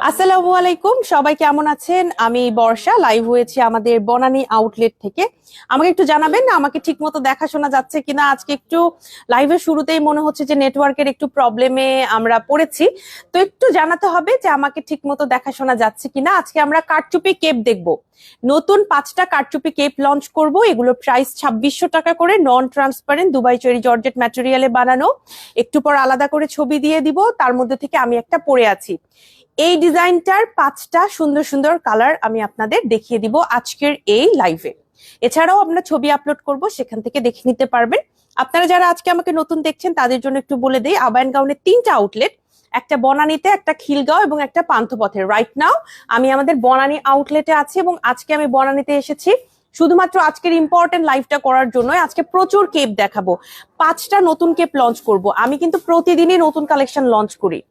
আসসালামু আলাইকুম, সবাই কেমন আছেন? আমি বর্ষা, লাইভ হয়েছি আমাদের বনানী আউটলেট থেকে। আমাকে একটু জানাবেন না আমাকে ঠিক মতো দেখা শোনা যাচ্ছে কিনা। আজকে একটু লাইভের শুরুতেই মনে হচ্ছে যে নেটওয়ার্কের একটু প্রবলেমে আমরা পড়েছি, তো একটু জানাতে হবে যে আমাকে ঠিক মতো দেখা শোনা যাচ্ছে কিনা। আজকে আমরা কারচুপি কেপ দেখব। নতুন 5টা কারচুপি কেপ লঞ্চ করব। এগুলোর প্রাইস 2600 টাকা করে, non transparent Dubai cherry georgette ম্যাটেরিয়ালে বানানো। একটু পর আলাদা করে ছবি দিয়ে দিব, তার মধ্যে থেকে আমি একটা পরে আছি। এই ডিজাইনটার 5টা সুন্দর সুন্দর কালার আমি আপনাদের দেখিয়ে দিব আজকের এই লাইভে। এছাড়াও আমরা ছবি আপলোড করব, সেখান থেকে দেখে নিতে পারবেন। আপনারা যারা আজকে আমাকে নতুন দেখছেন তাদের জন্য একটু বলে দেই, আবায়ান গাউনের 3টা আউটলেট, একটা বনানীতে, একটা খিলগাঁও এবং একটা পান্থপথে। রাইট নাও আমি আমাদের বনানী আউটলেটে আছি এবং আজকে আমি বনানীতে এসেছি শুধুমাত্র আজকের ইম্পর্টেন্ট লাইভটা করার জন্য। আজকে প্রচুর কেপ দেখাবো, 5টা নতুন কেপ লঞ্চ করব। আমি কিন্তু প্রতিদিনই নতুন কালেকশন লঞ্চ করি।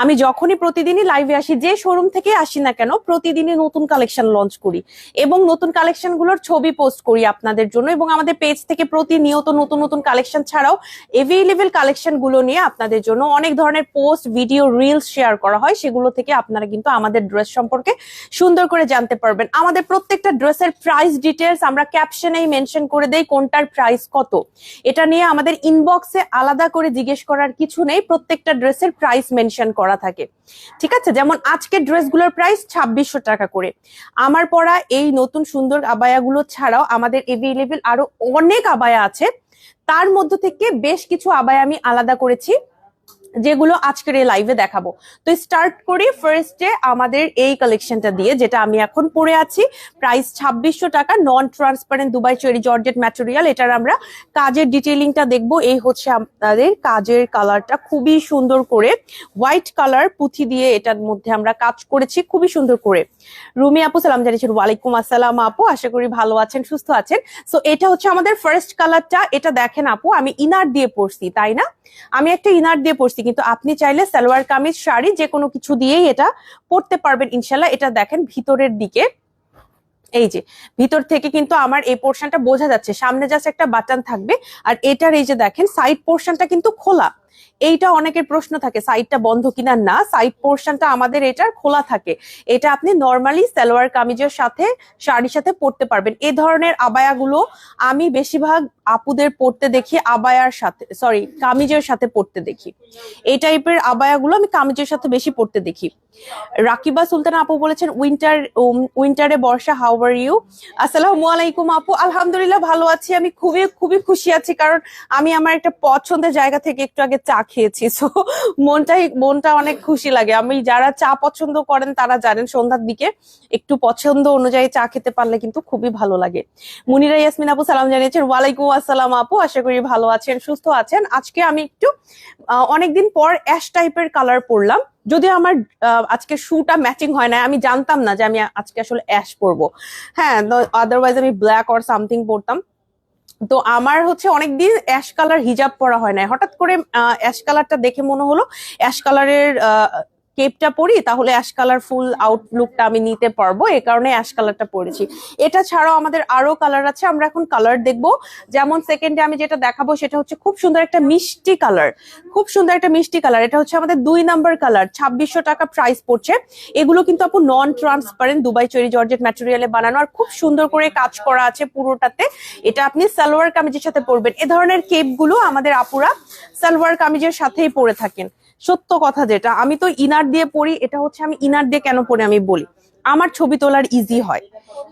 আমি যখনই প্রতিদিনই লাইভে আসি, যে শোরুম থেকে আসি না কেন, প্রতিদিনই নতুন কালেকশন লঞ্চ করি এবং নতুন কালেকশন গুলোর ছবি পোস্ট করি আপনাদের জন্য। এবং আমাদের পেজ থেকে প্রতিনিয়ত নতুন নতুন কালেকশন ছাড়াও এভেইলেবল কালেকশন গুলো নিয়ে আপনাদের জন্য অনেক ধরনের পোস্ট, ভিডিও, রিলস শেয়ার করা হয়। সেগুলো থেকে আপনারা কিন্তু আমাদের ড্রেস সম্পর্কে সুন্দর করে জানতে পারবেন। আমাদের প্রত্যেকটা ড্রেসের প্রাইস ডিটেলস আমরা ক্যাপশনেই মেনশন করে দেই, কোনটার প্রাইস কত। এটা নিয়ে আমাদের ইনবক্সে আলাদা করে জিজ্ঞেস করার কিছু নেই, প্রত্যেকটা ড্রেসের প্রাইস মেনশন করা থাকে। ঠিক আছে, যেমন আজকের ড্রেসগুলোর প্রাইস 2600 টাকা করে। আমার পরা এই নতুন সুন্দর আবায়াগুলো ছাড়াও আমাদের এভেইলেবল আরো অনেক আবায়া আছে। তার মধ্যে থেকে বেশ কিছু আবায়া আমি আলাদা করেছি, যেগুলো আজকের এই লাইভে দেখাবো। তো স্টার্ট করি ফার্স্টে আমাদের এই কালেকশনটা দিয়ে, যেটা আমি এখন পরে আছি। প্রাইস 2600 টাকা, নন transparent Dubai cherry georgette material. এটার আমরা কাজের ডিটেইলিংটা দেখবো। এই হচ্ছে আমাদের কাজের কালারটা, খুবই সুন্দর করে হোয়াইট কালার পুঁথি দিয়ে এটার মধ্যে আমরা কাজ করেছি খুবই সুন্দর করে। রুমি আপু সালাম জানিয়েছেন। ওয়ালাইকুম আসসালাম আপু, আশা করি ভালো আছেন, সুস্থ আছেন। সো এটা হচ্ছে আমাদের ফার্স্ট কালারটা। এটা দেখেন আপু, আমি ইনার দিয়ে পরছি, তাই না? আমি একটা ইনার দিয়ে পরছি, কিন্তু আপনি চাইলে সালোয়ার কামিজ, শাড়ি যে কোনো কিছু দিয়েই এটা পরতে পারবেন ইনশাল্লাহ। এটা দেখেন ভিতরের দিকে, এই যে ভিতর থেকে কিন্তু আমার এই পোর্শনটা বোঝা যাচ্ছে, সামনে জাস্ট একটা বাটন থাকবে। আর এটার এই যে দেখেন সাইড পোর্শনটা কিন্তু খোলা। এইটা অনেকের প্রশ্ন থাকে সাইডটা বন্ধ কিনা। না, সাইড পোর্শনটা আমাদের এটার খোলা থাকে। এটা আপনি নর্মালি সালোয়ার কামিজের সাথে, শাড়ির সাথে পরতে পারবেন। এই ধরনের আবায়াগুলো আমি বেশিরভাগ আপুদের পরতে দেখি আবায়ার সাথে, সরি কামিজের সাথে পরতে দেখি। এই টাইপের আবায়াগুলো আমি কামিজের সাথে বেশি পরতে দেখি। রাকিবা সুলতানা আপু বলেছেন উইন্টারে বর্ষা, হাউ আর ইউ? আসসালামু আলাইকুম আপু, আলহামদুলিল্লাহ ভালো আছি। আমি খুবই খুবই খুশি আছি, কারণ আমি আমার একটা পছন্দের জায়গা থেকে একটু আগে চা খেয়েছি। সো মনটা অনেক খুশি লাগে। আমি যারা চা পছন্দ করেন তারা জানেন, সন্ধ্যার দিকে একটু পছন্দ অনুযায়ী চা খেতে পারলে কিন্তু খুবই ভালো লাগে। মুনিরা ইয়াসমিন আপু সালাম জানিয়েছেন। ওয়ালাইকুম আসসালাম আপু, আশা করি ভালো আছেন, সুস্থ আছেন। আজকে আমি একটু অনেকদিন পর অ্যাশ টাইপের কালার পরলাম, যদিও আমার আজকে শুটা ম্যাচিং হয় না। আমি জানতাম না যে আমি আজকে আসলে অ্যাশ পরবো। হ্যাঁ, আদারওয়াইজ আমি ব্ল্যাক অর সামথিং পরতাম। তো আমার হচ্ছে অনেকদিন অ্যাশ কালার হিজাব পরা হয় না, হঠাৎ করে অ্যাশ কালারটা দেখে মনে হলো অ্যাশ কালারের কেপটা পরি, তাহলে অ্যাশ কালার ফুল আউটলুকটা আমি নিতে পারবো। এই কারণে অ্যাশ কালারটা পরেছি। এটা ছাড়াও আমাদের আরো কালার আছে, আমরা এখন কালার দেখবো। যেমন সেকেন্ডে আমি যেটা দেখাবো সেটা হচ্ছে খুব সুন্দর একটা মিষ্টি কালার, খুব সুন্দর একটা মিষ্টি কালার। এটা হচ্ছে আমাদের 2 নাম্বার কালার, 2600 টাকা প্রাইস পড়ছে। এগুলো কিন্তু আপু non transparent Dubai cherry georgette ম্যাটেরিয়ালে বানানো, আর খুব সুন্দর করে কাজ করা আছে পুরোটাতে। এটা আপনি সালোয়ার কামিজের সাথে পরবেন। এ ধরনের কেপ গুলো আমাদের আপুরা সালোয়ার কামিজের সাথেই পরে থাকেন। সত্য কথা যেটা, আমি তো ইনার দিয়ে পরি। এটা হচ্ছে আমি ইনার দিয়ে কেন পরি আমি বলি, আমার ছবি তোলার ইজি হয়।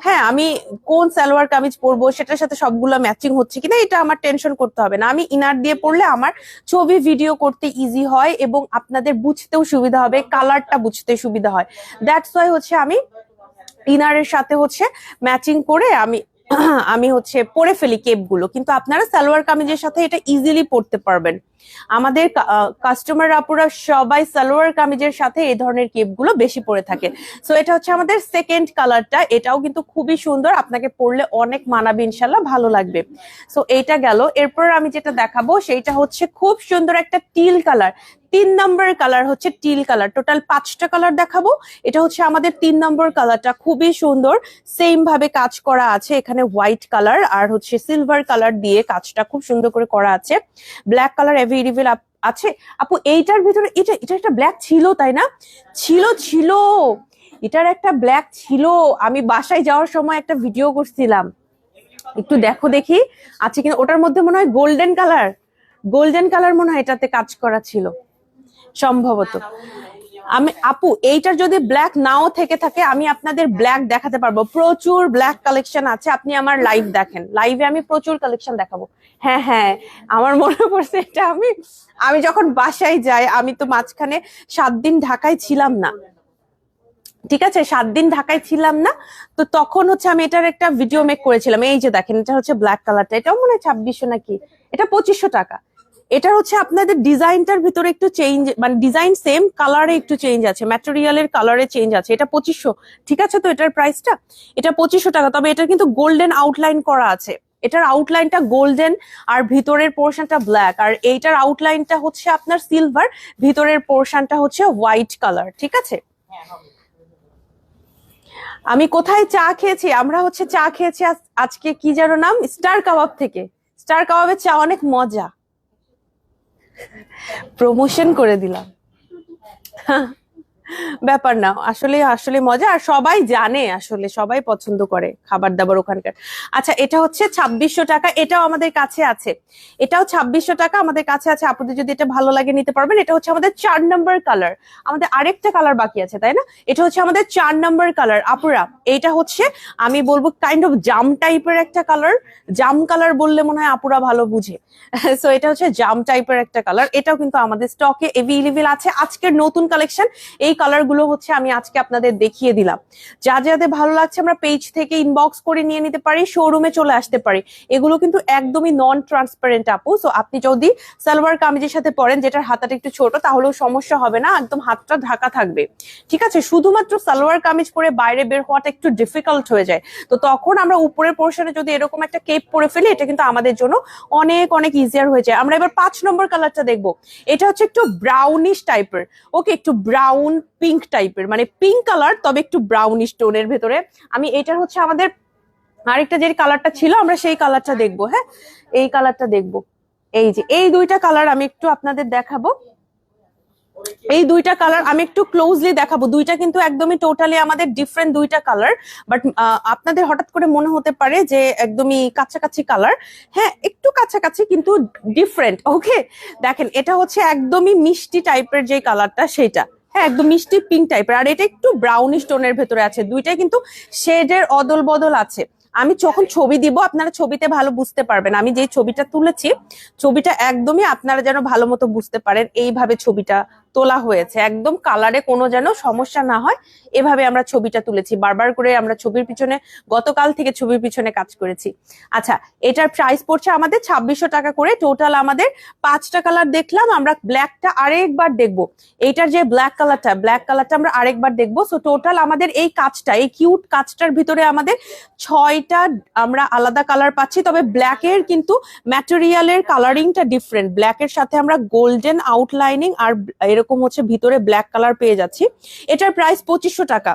হ্যাঁ, আমি কোন সালোয়ার কামিজ পরবো সেটার সাথে সবগুলো ম্যাচিং হচ্ছে কিনা এটা আমার টেনশন করতে হবে না। আমি ইনার দিয়ে পরলে আমার ছবি ভিডিও করতে ইজি হয় এবং আপনাদের বুঝতেও সুবিধা হবে, কালারটা বুঝতে সুবিধা হয়। দ্যাটস ওয়াই হচ্ছে আমি ইনারের সাথে হচ্ছে ম্যাচিং করে আমি হচ্ছে পরে ফেলি কেপ গুলো। কিন্তু আপনারা সালোয়ার কামিজের সাথে এটা ইজিলি পরতে পারবেন। আমাদের কাস্টমার আপুরা সবাই সালোয়ার কামিজের সাথে এই ধরনের কেপ গুলো বেশি পরে থাকে। সো এটা হচ্ছে আমাদের সেকেন্ড কালারটা, এটাও কিন্তু খুবই সুন্দর, আপনাকে পরলে অনেক মানাবে, ইনশাল্লাহ ভালো লাগবে। সো এইটা গেল। এরপর আমি যেটা দেখাবো সেইটা হচ্ছে খুব সুন্দর একটা টিল কালার। 3 নম্বর কালার হচ্ছে টিল কালার। টোটাল 5টা কালার দেখাবো। এটা হচ্ছে আমাদের 3 নম্বর কালারটা, খুবই সুন্দর, সেম ভাবে কাজ করা আছে। এখানে হোয়াইট কালার আর হচ্ছে সিলভার কালার দিয়ে কাজটা খুব সুন্দর করে করা আছে। ব্ল্যাক কালার অ্যাভেলেবল আছে। আপু এইটার ভিতরে এটা একটা ব্ল্যাক ছিল তাই না? ছিল এটার একটা ব্ল্যাক ছিল। আমি বাসায় যাওয়ার সময় একটা ভিডিও করছিলাম, একটু দেখো দেখি আছে কিনা। ওটার মধ্যে মনে হয় গোল্ডেন কালার মনে হয় এটাতে কাজ করা ছিল সম্ভবত। আমি আপু এইটার যদি ব্ল্যাক নাও থেকে থাকে আমি আপনাদের ব্ল্যাক দেখাতে পারবো, প্রচুর ব্ল্যাক কালেকশন আছে। আপনি আমার লাইভ দেখেন, লাইভে আমি প্রচুর কালেকশন দেখাবো। হ্যাঁ, আমার মনে পড়ছে এটা আমি যখন বাসায় যাই, আমি তো মাঝখানে 7 দিন ঢাকায় ছিলাম না, ঠিক আছে, 7 দিন ঢাকায় ছিলাম না, তো তখন হচ্ছে আমি এটার একটা ভিডিও মেক করেছিলাম। এই যে দেখেন, এটা হচ্ছে ব্ল্যাক কালারটা, এটাও মনে হয় 2600 নাকি, এটা 2500 টাকা। এটা হচ্ছে আপনাদের ডিজাইনটার ভিতরে একটু চেঞ্জ, মানে ডিজাইন সেম, কালারে একটু চেঞ্জ আছে, ম্যাটেরিয়ালের কালারে চেঞ্জ আছে। এটা 2500, ঠিক আছে, তো এটার প্রাইসটা এটা 2500 টাকা। তবে এটা কিন্তু গোল্ডেন আউটলাইন করা আছে, এটার আউটলাইনটা গোল্ডেন আর ভিতরের পোর্শনটা ব্ল্যাক, আর এইটার আউটলাইনটা হচ্ছে আপনার সিলভার, ভিতরের পোর্শনটা হচ্ছে হোয়াইট কালার, ঠিক আছে। আমি কোথায় চা খেয়েছি, আমরা হচ্ছে চা খেয়েছি আজকে কি যেন নাম, স্টার কাবাব থেকে। স্টার কাবাবের চা অনেক মজা, প্রমোশন করে দিলাম। ব্যাপার না, আসলে আসলে মজা, আর সবাই জানে, আসলে সবাই পছন্দ করে খাবার দাবার ওখানকার। আচ্ছা, এটা হচ্ছে 2600 টাকা, এটাও আমাদের কাছে আছে, এটাও 2600 টাকা আমাদের কাছে আছে। আপনাদের যদি এটা ভালো লাগে নিতে পারবেন। এটা হচ্ছে আমাদের 4 নম্বর কালার, আমাদের আরেকটা কালার বাকি আছে তাই না? এটা হচ্ছে আমাদের 4 নম্বর কালার। আপুরা এইটা হচ্ছে আমি বলবো কাইন্ড অফ জাম টাইপের একটা কালার, জাম কালার বললে মনে হয় আপুরা ভালো বুঝে। সো এটা হচ্ছে জাম টাইপের একটা কালার, এটাও কিন্তু আমাদের স্টকে এভেলেবল আছে। আজকের নতুন কালেকশন, এই কালার গুলো হচ্ছে আমি আজকে আপনাদের দেখিয়ে দিলাম। যা যাদের ভালো লাগছে আমরা পেজ থেকে ইনবক্স করে নিয়ে নিতে পারি, শোরুমে চলে আসতে পারি। এগুলো কিন্তু একদমই নন ট্রান্সপারেন্ট আপু। সো আপনি যদি সালোয়ার কামিজের সাথে পরেন যেটার হাতাটা একটু ছোট, তাহলেও সমস্যা হবে না, একদম হাতটা ঢাকা থাকবে, ঠিক আছে। শুধুমাত্র সালোয়ার কামিজ পরে বাইরে বের হওয়াটা একটু ডিফিকাল্ট হয়ে যায়, তো তখন আমরা উপরের পোর্শনে যদি এরকম একটা কেপ পরে ফেলি, এটা কিন্তু আমাদের জন্য অনেক অনেক ইজিয়ার হয়ে যায়। আমরা এবার 5 নম্বর কালারটা দেখবো। এটা হচ্ছে একটু ব্রাউনিশ টাইপের, ওকে, একটু ব্রাউন পিঙ্ক টাইপের, মানে পিঙ্ক কালার তবে একটু ব্রাউনিশ টোনের ভেতরে। আমি এটার হচ্ছে আমাদের আরেকটা যে কালারটা ছিল আমরা সেই কালারটা দেখবো। হ্যাঁ, এই কালারটা দেখবো। এই যে এই দুইটা কালার আমি একটু আপনাদের দেখাবো, এই দুইটা কালার আমি একটু ক্লোজলি দেখাবো। দুইটা কিন্তু একদমই টোটালি আমাদের ডিফারেন্ট দুইটা কালার, বাট আপনাদের হঠাৎ করে মনে হতে পারে যে একদমই কাছাকাছি কালার। হ্যাঁ, একটু কাছাকাছি কিন্তু ডিফারেন্ট, ওকে। দেখেন, এটা হচ্ছে একদমই মিষ্টি টাইপের যে কালারটা সেটা, হ্যাঁ, একদম মিষ্টি পিঙ্ক টাইপের, আর এটা একটু ব্রাউনিশ টোনের ভেতরে আছে। দুইটাই কিন্তু শেডের অদল বদল আছে। আমি যখন ছবি দিব আপনারা ছবিতে ভালো বুঝতে পারবেন। আমি যে ছবিটা তুলেছি, ছবিটা একদমই আপনারা যেন ভালো মতো বুঝতে পারেন, এইভাবে ছবিটা তোলা হয়েছে, একদম কালারে কোনো যেন সমস্যা না হয়, এভাবে আমরা ছবিটা তুলেছি। বারবার করে আমরা ছবির পিছনে, গতকাল থেকে ছবির পিছনে কাজ করেছি। আচ্ছা, এটার প্রাইস পড়ছে আমাদের 2600 টাকা করে। টোটাল আমাদের 5টা কালার দেখলাম, আমরা ব্ল্যাকটা আরেকবার দেখবো। এইটার যে ব্ল্যাক কালারটা আমরা আরেকবার দেখবো। সো টোটাল আমাদের এই কাজটা, এই কিউট কাজটার ভিতরে আমাদের 6টা আমরা আলাদা কালার পাচ্ছি। তবে ব্ল্যাকের কিন্তু ম্যাটেরিয়ালের কালারিংটা ডিফারেন্ট, ব্ল্যাকের সাথে আমরা গোল্ডেন আউটলাইনিং আর এরকম হচ্ছে ভিতরে ব্ল্যাক কালার পেয়ে যাচ্ছি। এটার প্রাইস 2500 টাকা।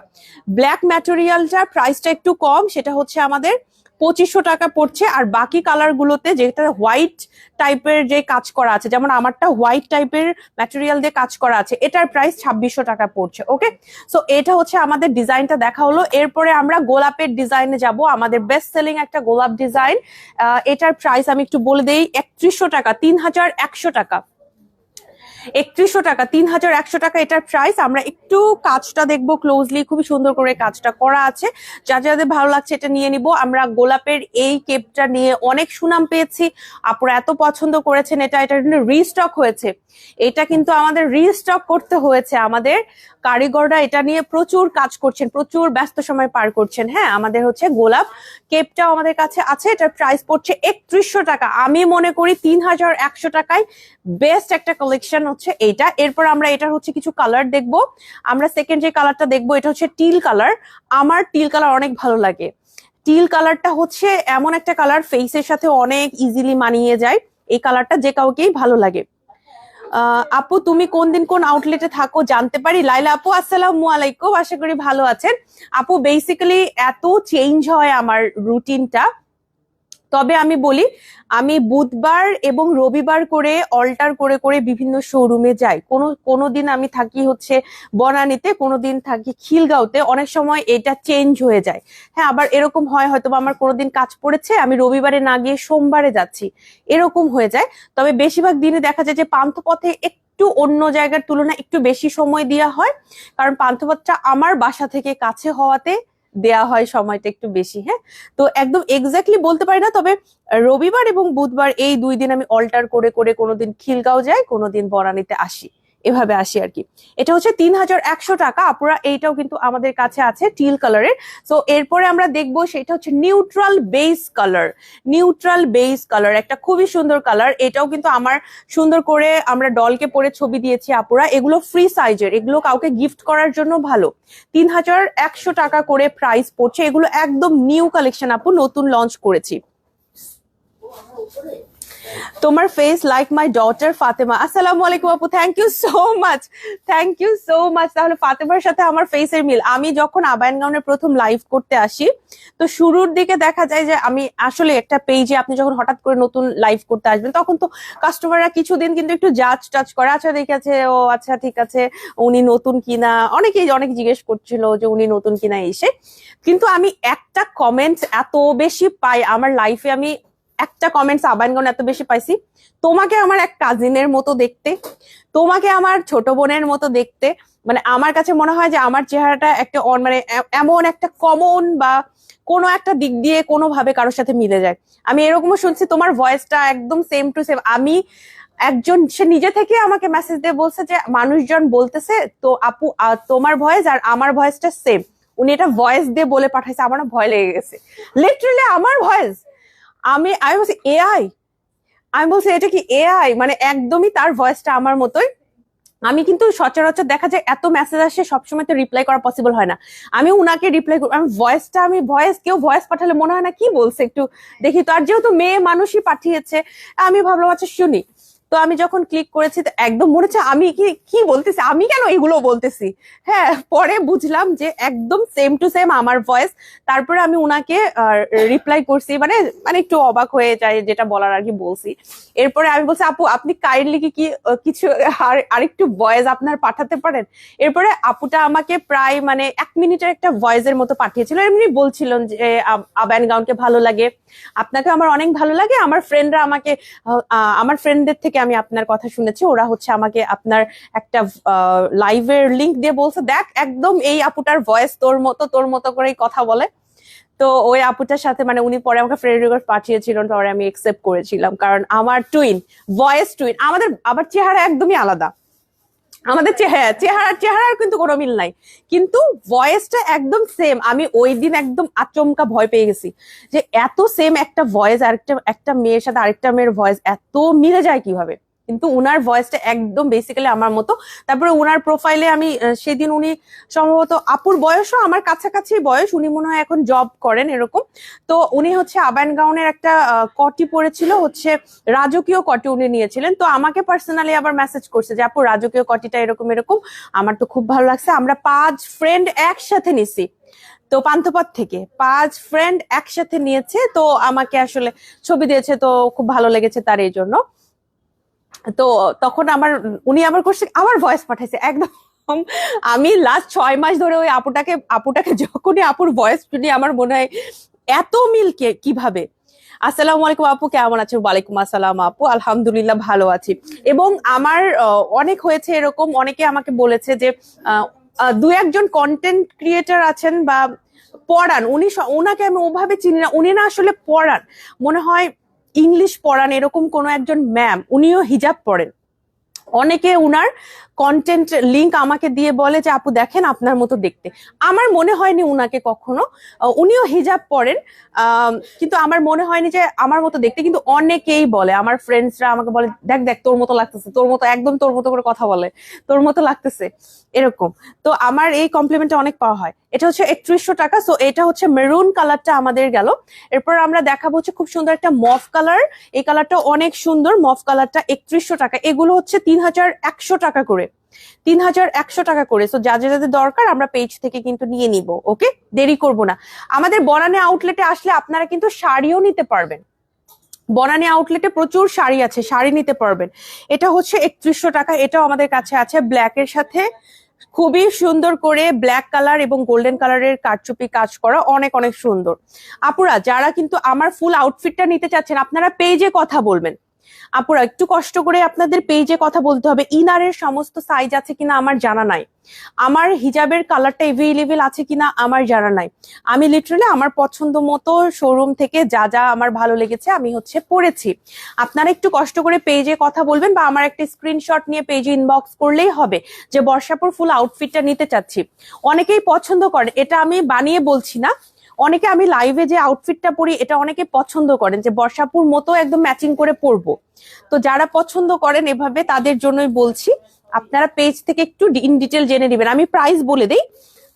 ব্ল্যাক ম্যাটেরিয়ালটার প্রাইসটা একটু কম, সেটা হচ্ছে আমাদের 2500 টাকা পড়ছে। আর বাকি কালার গুলোতে যেটা হোয়াইট টাইপের যে কাজ করা আছে, যেমন আমারটা হোয়াইট টাইপের ম্যাটেরিয়াল দিয়ে কাজ করা আছে, এটার প্রাইস 2600 টাকা পড়ছে, ওকে। সো এটা হচ্ছে আমাদের ডিজাইনটা দেখা হলো। এরপরে আমরা গোলাপের ডিজাইনে যাব, আমাদের বেস্ট সেলিং একটা গোলাপ ডিজাইন। এটার প্রাইস আমি একটু বলে দেই, 3100 টাকা, 3100 টাকা, 3100 টাকা, 3100 টাকা এটার প্রাইস। আমরা একটু কাজটা দেখবো ক্লোজলি, খুবই সুন্দর করে কাজটা করা আছে। যাদের ভালো লাগছে এটা নিয়ে নিব। আমরা গোলাপের এই কেপটা নিয়ে অনেক সুনাম পেয়েছি, আপনারা এত পছন্দ করেছেন। এটা রিস্টক হয়েছে, এটা কিন্তু আমাদের রিস্টক করতে হয়েছে। আমাদের কারিগররা এটা নিয়ে প্রচুর কাজ করছেন, প্রচুর ব্যস্ত সময় পার করছেন। হ্যাঁ, আমাদের হচ্ছে গোলাপ কেপটাও আমাদের কাছে আছে, এটার প্রাইস পড়ছে 3100 টাকা। আমি মনে করি 3100 টাকায় বেস্ট একটা কালেকশন হচ্ছে এইটা। এরপর আমরা এটার হচ্ছে কিছু কালার দেখবো। আমরা সেকেন্ড যে কালারটা দেখবো এটা হচ্ছে টিল কালার। আমার টিল কালার অনেক ভালো লাগে। টিল কালারটা হচ্ছে এমন একটা কালার, ফেসের সাথে অনেক ইজিলি মানিয়ে যায়। এই কালারটা যে কাউকেই ভালো লাগে। আপু তুমি কোন দিন কোন আউটলেটে থাকো জানতে পারি? লাইলা আপু আসসালামু আলাইকুম, আশা করি ভালো আছেন। আপু বেসিক্যালি এত চেঞ্জ হয় আমার রুটিনটা, তবে আমি বলি আমি বুধবার এবং রবিবার করে অল্টার করে করে বিভিন্ন শোরুমে যাই। কোনো দিন আমি থাকি হচ্ছে বনানীতে, কোনো দিন থাকি খিলগাঁওতে, অনেক সময় এটা চেঞ্জ হয়ে যায়। হ্যাঁ, আবার এরকম হয় হয়তো আমার কোনোদিন কাজ পড়েছে আমি রবিবারে না গিয়ে সোমবারে যাচ্ছি, এরকম হয়ে যায়। তবে বেশিরভাগ দিনে দেখা যায় যে পান্থপথে একটু অন্য জায়গার তুলনায় একটু বেশি সময় দেওয়া হয়, কারণ পান্থপথটা আমার বাসা থেকে কাছে হওয়াতে দেয়া হয় সময়টা একটু বেশি। হ্যাঁ, তো একদম এক্স্যাক্টলি বলতে পারি না, তবে রবিবার এবং বুধবার এই 2 দিন আমি অল্টার করে করে কোনোদিন খিলগাঁও যাই, কোনোদিন বনানীতে আসি, এভাবে আসি আর কি। এটা হচ্ছে 3100 টাকা। আপুরা এইটাও কিন্তু আমাদের কাছে আছে টিল কালারের। তো এরপরে আমরা দেখবো সেটা হচ্ছে neutral base colour. Neutral base colour একটা খুবই সুন্দর কালার, এটাও কিন্তু আমার সুন্দর করে আমরা ডলকে পরে ছবি দিয়েছি আপুরা। এগুলো ফ্রি সাইজের, এগুলো কাউকে গিফট করার জন্য ভালো। 3100 টাকা করে প্রাইস পড়ছে। এগুলো একদম নিউ কালেকশন আপু, নতুন লঞ্চ করেছি। তোমার face like my daughter Fatema, আসসালামু আলাইকুম আপু, thank you so much, thank you so much. তাহলে ফাতেমার সাথে আমার ফেসের মিল। আমি যখন আবায়ন গাউনের প্রথম লাইভ করতে আসি, তো শুরুর দিকে দেখা যায় যে আমি আসলে একটা পেজে, আপনি যখন হঠাৎ করে নতুন লাইভ করতে আসবেন তখন তো কাস্টমাররা কিছুদিন কিন্তু একটু জাজ টাচ করে, আচ্ছা ঠিক আছে, ও আচ্ছা ঠিক আছে, উনি নতুন কিনা, অনেকেই অনেক জিজ্ঞেস করছিল যে উনি নতুন কিনা এসে। কিন্তু আমি একটা কমেন্টস এত বেশি পাই আমার লাইফে, আমি একটা কমেন্টস আবায়নগণ এত বেশি পাইছি, তোমাকে আমার এক কাজিনের মতো দেখতে, তোমাকে আমার ছোট বোনের মতো দেখতে। মানে আমার কাছে মনে হয় যে আমার চেহারাটা একটা মানে এমন একটা কমন বা কোনো একটা দিক দিয়ে কোনোভাবে কারোর সাথে মিলে যায়। আমি এরকমও শুনছি তোমার ভয়েসটা একদম সেম টু সেম। আমি একজন, সে নিজে থেকে আমাকে মেসেজ দিয়ে বলছে যে মানুষজন বলতেছে তো আপু তোমার ভয়েস আর আমার ভয়েসটা সেম। উনি এটা ভয়েস দিয়ে বলে পাঠাইছে, আমার না ভয় লেগে গেছে, লিটারালি আমার ভয়েস। আমি বলছি এআই, আমি বলছি এটা কি এআই? মানে একদমই তার ভয়েসটা আমার মতোই। আমি কিন্তু সচরাচর দেখা যায় এত মেসেজ আসে, সবসময় তো রিপ্লাই করা পসিবল হয় না। আমি উনাকে রিপ্লাই করি, আমি ভয়েসটা, আমি ভয়েস, কেউ ভয়েস পাঠালে মনে হয় না কি বলছে একটু দেখি তো, আর যেহেতু মেয়ে মানুষই পাঠিয়েছে আমি ভাবলাম আচ্ছা শুনি। তো আমি যখন ক্লিক করেছি তো একদম মনে হচ্ছে আমি কি বলতেছি, আমি কেন এগুলো বলতেছি। হ্যাঁ, পরে বুঝলাম যে একদম সেম টু সেম আমার ভয়েস। তারপরে আমি উনাকে রিপ্লাই করছি, মানে মানে একটু অবাক হয়ে যায় যেটা বলার আর কি বলছি। এরপরে আমি বলছি আপু আপনি কাইন্ডলি কি কিছু আরেকটু ভয়েস আপনার পাঠাতে পারেন? এরপরে আপুটা আমাকে প্রায় মানে 1 মিনিটের একটা ভয়েসের মতো পাঠিয়েছিল। এমনি বলছিলেন যে আবায়ন গাউনকে ভালো লাগে, আপনাকে আমার অনেক ভালো লাগে, আমার ফ্রেন্ডরা আমাকে, আমার ফ্রেন্ডদের থেকে আমি আপনার কথা শুনেছি, ওরা হচ্ছে আমাকে আপনার একটা লাইভের লিংক দিয়ে বলছে দেখ একদম এই আপুটার ভয়েস তোর মতো করেই কথা বলে। তো ওই আপুটার সাথে মানে উনি পরে আমাকে ফ্রেন্ড রিকোয়েস্ট পাঠিয়েছিলেন, পরে আমি একসেপ্ট করেছিলাম, কারণ আমার টুইন, ভয়েস টুইন। আমাদের আবার চেহারা একদমই আলাদা, আমাদের চেহারার কিন্তু কোনো মিল নাই, কিন্তু ভয়েসটা একদম সেম। আমি ওই দিন একদম আচমকা ভয় পেয়ে গেছি যে এত সেম একটা ভয়েস, আরেকটা একটা মেয়ের সাথে আরেকটা মেয়ের ভয়েস এত মিলে যায় কিভাবে। কিন্তু উনার ভয়েসটা একদম বেসিক্যালি আমার মতো। তারপরে উনার প্রোফাইলে আমি সেদিন, উনি সম্ভবত আপুর বয়সও আমার কাছাকাছি বয়স, উনি মনে হয় এখন জব করেন এরকম। তো উনি হচ্ছে আবায়ন গাউনের একটা কটি পরেছিল, হচ্ছে রাজকীয় কটি উনি নিয়েছিলেন। তো আমাকে পার্সোনালি আবার মেসেজ করছে যে আপু রাজকীয় কটিটা এরকম এরকম, আমার তো খুব ভালো লাগছে, আমরা 5 ফ্রেন্ড একসাথে নিছি। তো পান্থপথ থেকে 5 ফ্রেন্ড একসাথে নিয়েছে, তো আমাকে আসলে ছবি দিয়েছে, তো খুব ভালো লেগেছে তার, এই জন্য। তো তখন উনি আবার করছে, আমার ভয়েস পাঠাইছে একদম। আমি লাস্ট 6 মাস ধরে ওই আপুটাকে যখনই আপুর ভয়েস শুনি আমার মনে হয় এত মিল কিভাবে। আসসালামু আলাইকুম আপু, কেমন আছো? ওয়ালাইকুম আসসালাম আপু, আলহামদুলিল্লাহ ভালো আছি। এবং আমার অনেক হয়েছে এরকম, অনেকে আমাকে বলেছে যে 2-1 জন কন্টেন্ট ক্রিয়েটার আছেন বা পড়ান, উনাকে আমি ওভাবে চিনি না, উনি না আসলে পড়ান, মনে হয় ইংলিশ পড়ান এরকম কোন একজন ম্যাম, উনিও হিজাব পড়েন। অনেকে উনার কন্টেন্ট লিংক আমাকে দিয়ে বলে যে আপু দেখেন আপনার মতো দেখতে। আমার মনে হয়নি উনাকে কখনো, উনিও হিজাব পরেন, কিন্তু আমার মনে হয়নি যে আমার মতো দেখতে। কিন্তু অনেকেই বলে, আমার ফ্রেন্ডসরা আমাকে বলে দেখ দেখ তোর মতো লাগতেছে, তোর মতো একদম তোর মতো করে কথা বলে, তোর মতো লাগতেছে এরকম। তো আমার এই কমপ্লিমেন্টটা অনেক পাওয়া হয়। এটা হচ্ছে 3100 টাকা। সো এটা হচ্ছে মেরুন কালারটা আমাদের গেল। এরপর আমরা দেখাবো হচ্ছে খুব সুন্দর একটা মফ কালার, এই কালারটা অনেক সুন্দর, মফ কালারটা 3100 টাকা। এগুলো হচ্ছে 3,100 টাকা করে, 3,100 টাকা করে। সো যাদের দরকার আমরা পেজ থেকে কিন্তু নিয়ে নিব। ওকে, দেরি করব না। আমাদের বনানী আউটলেটে আসলে আপনারা কিন্তু শাড়িও নিতে পারবেন। বনানী আউটলেটে প্রচুর শাড়ি আছে, শাড়ি নিতে পারবেন। এটা হচ্ছে 3100 টাকা। এটাও আমাদের কাছে আছে ব্ল্যাকের সাথে খুবই সুন্দর করে ব্ল্যাক কালার এবং গোল্ডেন কালারের কারচুপি কাজ করা, অনেক অনেক সুন্দর। আপুরা যারা কিন্তু আমার ফুল আউটফিটটা নিতে চাচ্ছেন আপনারা পেজে কথা বলবেন। আপুরা একটু কষ্ট করে আপনাদের পেজে কথা বলতে হবে। ইনারের সমস্ত সাইজ আছে কিনা আমার জানা নাই, আমার হিজাবের কালারটা এভেইলেবল আছে কিনা আমার জানা নাই। আমি লিটারালি আমার পছন্দ মতো শোরুম থেকে যা যা আমার ভালো লেগেছে আমি হচ্ছে পরেছি। আপনারা একটু কষ্ট করে পেজে কথা বলবেন বা আমার একটা স্ক্রিনশট নিয়ে পেজে ইনবক্স করলেই হবে যে বর্ষাপুর ফুল আউটফিটটা নিতে চাচ্ছি। অনেকেই পছন্দ করেন, এটা আমি বানিয়ে বলছি না, অনেকে আমি লাইভে যে আউটফিটটা পরি এটা অনেকে পছন্দ করেন যে বর্ষাপুর মতো একদম ম্যাচিং করে পরবো। তো যারা পছন্দ করেন এভাবে তাদের জন্যই বলছি আপনারা পেজ থেকে একটু ইন ডিটেল জেনে নেবেন। আমি প্রাইস বলে দিই,